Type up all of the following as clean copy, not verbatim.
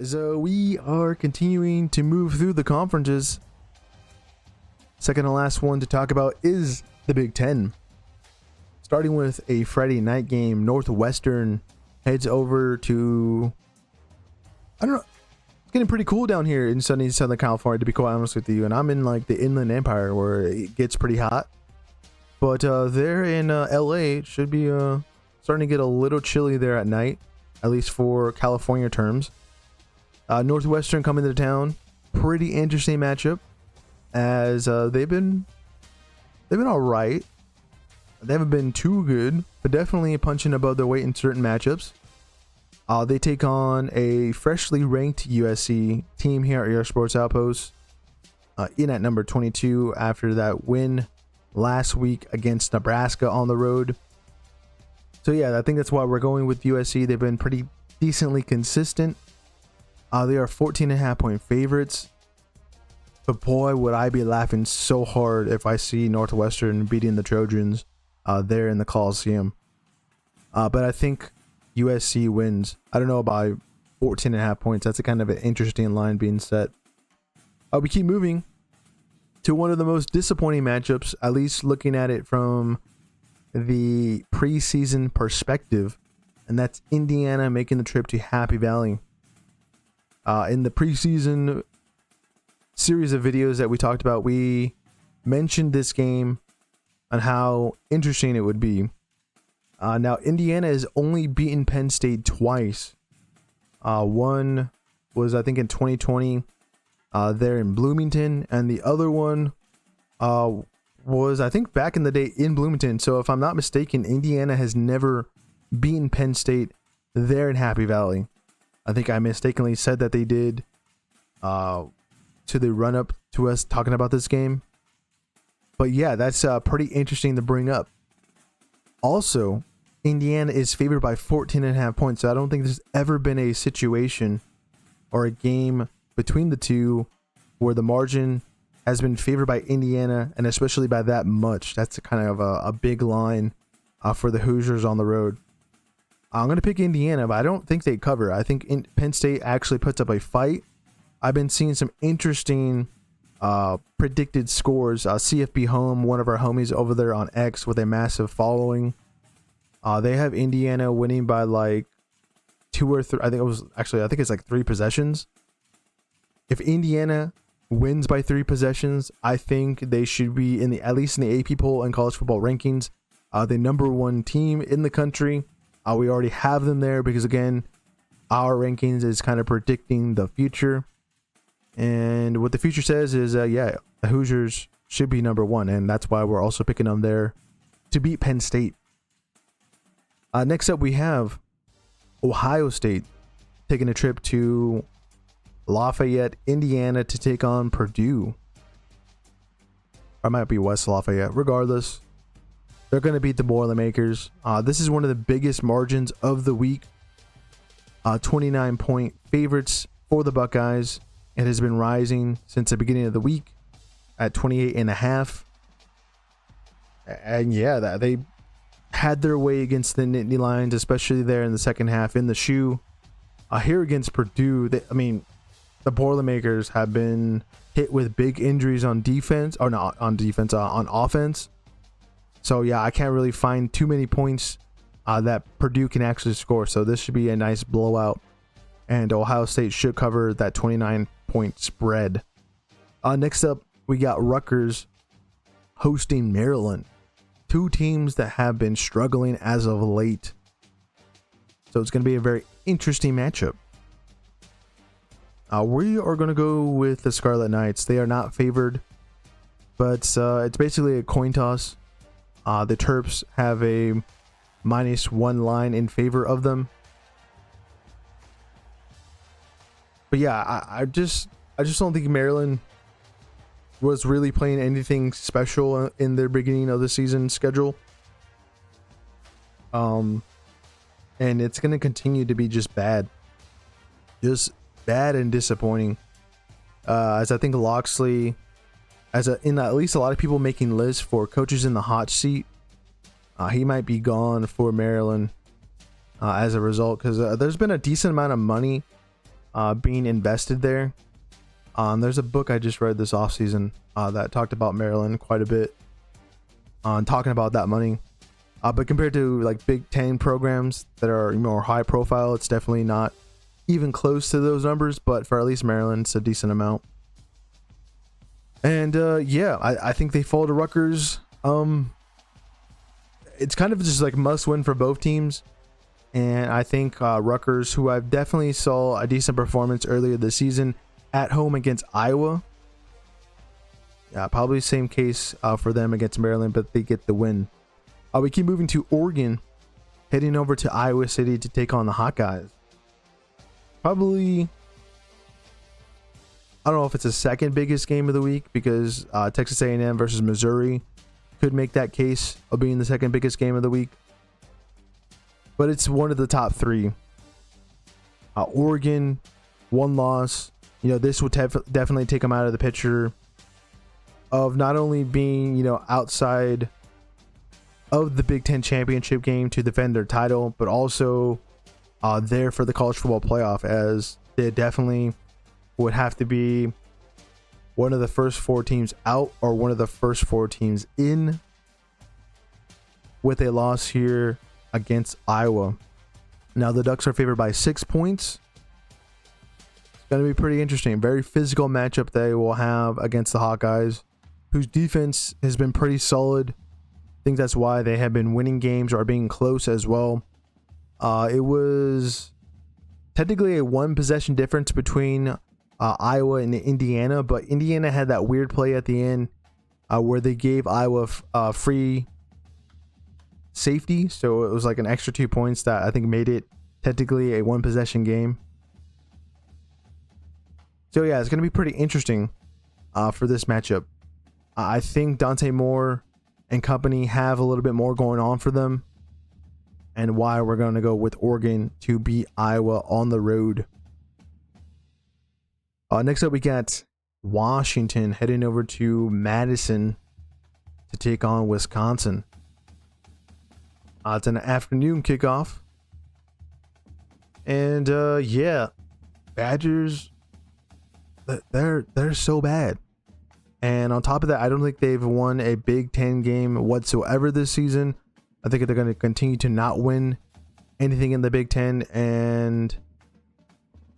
So we are continuing to move through the conferences. Second to last one to talk about is the Big Ten. Starting with a Friday night game, Northwestern heads over to, I don't know, it's getting pretty cool down here in sunny Southern California, to be quite honest with you. And I'm in like the Inland Empire where it gets pretty hot. But there in LA, it should be starting to get a little chilly there at night, at least for California terms. Northwestern coming to town, pretty interesting matchup, as they've been all right. They haven't been too good, but definitely punching above their weight in certain matchups. They take on a freshly ranked USC team here at your Sports Outpost, in at number 22 after that win last week against Nebraska on the road. So yeah, I think that's why we're going with USC. They've been pretty decently consistent. They are 14.5 point favorites. But boy, would I be laughing so hard if I see Northwestern beating the Trojans there in the Coliseum. But I think USC wins. I don't know about 14.5 points. That's a kind of an interesting line being set. We keep moving to one of the most disappointing matchups, at least looking at it from the preseason perspective, and that's Indiana making the trip to Happy Valley. In the preseason series of videos that we talked about, we mentioned this game and how interesting it would be. Now, Indiana has only beaten Penn State twice. One was, I think, in 2020 there in Bloomington, and the other one was, I think, back in the day in Bloomington. So if I'm not mistaken, Indiana has never beaten Penn State there in Happy Valley. I think I mistakenly said that they did to the run-up to us talking about this game. But yeah, that's pretty interesting to bring up. Also, Indiana is favored by 14.5 points. So I don't think there's ever been a situation or a game between the two where the margin has been favored by Indiana, and especially by that much. That's kind of a big line for the Hoosiers on the road. I'm going to pick Indiana, but I don't think they cover. I think Penn State actually puts up a fight. I've been seeing some interesting predicted scores. CFB Home, one of our homies over there on X with a massive following. They have Indiana winning by like 2 or 3. I think it's like 3 possessions. If Indiana wins by 3 possessions, I think they should be at least in the AP poll and college football rankings, the number 1 team in the country. We already have them there because, again, our rankings is kind of predicting the future. And what the future says is, the Hoosiers should be number 1. And that's why we're also picking them there to beat Penn State. Next up, we have Ohio State taking a trip to Lafayette, Indiana to take on Purdue. Or it might be West Lafayette. Regardless, they're going to beat the Boilermakers. This is one of the biggest margins of the week. 29 point favorites for the Buckeyes. It has been rising since the beginning of the week at 28.5. And yeah, they had their way against the Nittany Lions, especially there in the second half in the shoe. Here against Purdue, the Boilermakers have been hit with big injuries on defense, or not on defense, on offense. So yeah, I can't really find too many points that Purdue can actually score. So this should be a nice blowout, and Ohio State should cover that 29 point spread. Next up, we got Rutgers hosting Maryland. 2 teams that have been struggling as of late. So it's going to be a very interesting matchup. We are going to go with the Scarlet Knights. They are not favored, but it's basically a coin toss. The Terps have a -1 line in favor of them. But yeah, I just don't think Maryland was really playing anything special in their beginning of the season schedule. And it's going to continue to be just bad. Just bad and disappointing. As I think Loxley, in at least a lot of people making lists for coaches in the hot seat, he might be gone for Maryland as a result, because there's been a decent amount of money being invested there. There's a book I just read this offseason that talked about Maryland quite a bit on talking about that money. But compared to like Big Ten programs that are more high profile, it's definitely not even close to those numbers. But for at least Maryland, it's a decent amount. And yeah, I think they fall to Rutgers. It's kind of just like must win for both teams. And I think Rutgers, who I've definitely saw a decent performance earlier this season at home against Iowa. Yeah, probably same case for them against Maryland, but they get the win. We keep moving to Oregon, heading over to Iowa City to take on the Hawkeyes. Probably, I don't know if it's the second biggest game of the week, because Texas A&M versus Missouri could make that case of being the second biggest game of the week. But it's one of the top three. Oregon, one loss. You know, this would definitely take them out of the picture of not only being, you know, outside of the Big Ten championship game to defend their title, but also there for the college football playoff, as they definitely would have to be one of the first four teams out or one of the first four teams in with a loss here against Iowa. Now the Ducks are favored by 6 points. It's going to be pretty interesting. Very physical matchup they will have against the Hawkeyes, whose defense has been pretty solid. I think that's why they have been winning games or being close as well. It was technically a one possession difference between Iowa and Indiana, but Indiana had that weird play at the end where they gave Iowa free safety, so it was like an extra 2 points that I think made it technically a one possession game. So yeah, it's going to be pretty interesting for this matchup. I think Dante Moore and company have a little bit more going on for them, and why we're going to go with Oregon to beat Iowa on the road. Next up, we got Washington heading over to Madison to take on Wisconsin. It's an afternoon kickoff. And yeah, Badgers, they're so bad. And on top of that, I don't think they've won a Big Ten game whatsoever this season. I think they're going to continue to not win anything in the Big Ten. And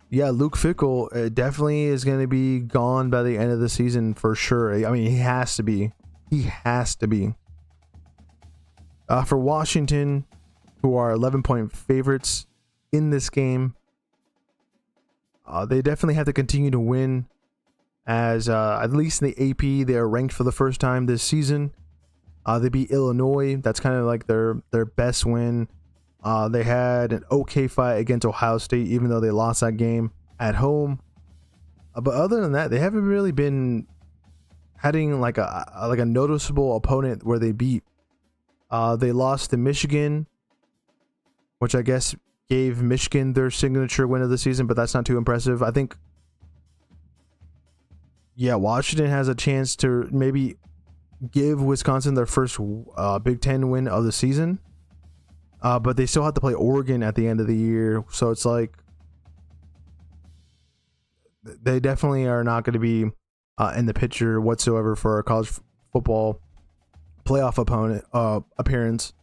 yeah, Luke Fickell definitely is going to be gone by the end of the season for sure. I mean, he has to be. He has to be. For Washington, who are 11-point favorites in this game, they definitely have to continue to win, as at least in the AP, they are ranked for the first time this season. They beat Illinois. That's kind of like their best win. They had an okay fight against Ohio State, even though they lost that game at home. But other than that, they haven't really been having like a noticeable opponent where they beat. They lost to Michigan, which I guess gave Michigan their signature win of the season, but that's not too impressive. I think, yeah, Washington has a chance to maybe give Wisconsin their first Big Ten win of the season. But they still have to play Oregon at the end of the year. So it's like they definitely are not going to be in the picture whatsoever for a college football playoff opponent appearance.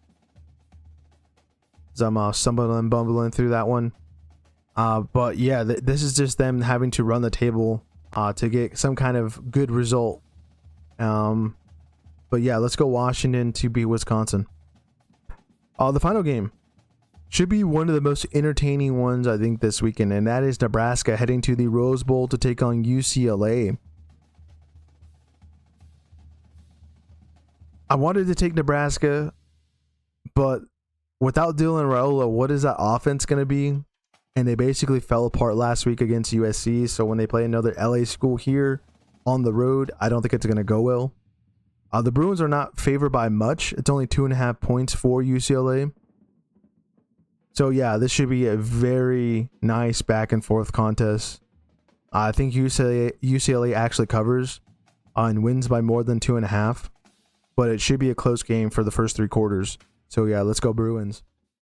So I'm stumbling and bumbling through that one. But yeah, this is just them having to run the table to get some kind of good result. But yeah, let's go Washington to beat Wisconsin. The final game should be one of the most entertaining ones, I think, this weekend, and that is Nebraska heading to the Rose Bowl to take on UCLA. I wanted to take Nebraska, but without Dylan Raiola, what is that offense going to be? And they basically fell apart last week against USC, so when they play another LA school here on the road, I don't think it's going to go well. The Bruins are not favored by much. It's only 2.5 points for UCLA. So yeah, this should be a very nice back and forth contest. I think UCLA actually covers and wins by more than 2.5, but it should be a close game for the first three quarters. So yeah, let's go Bruins.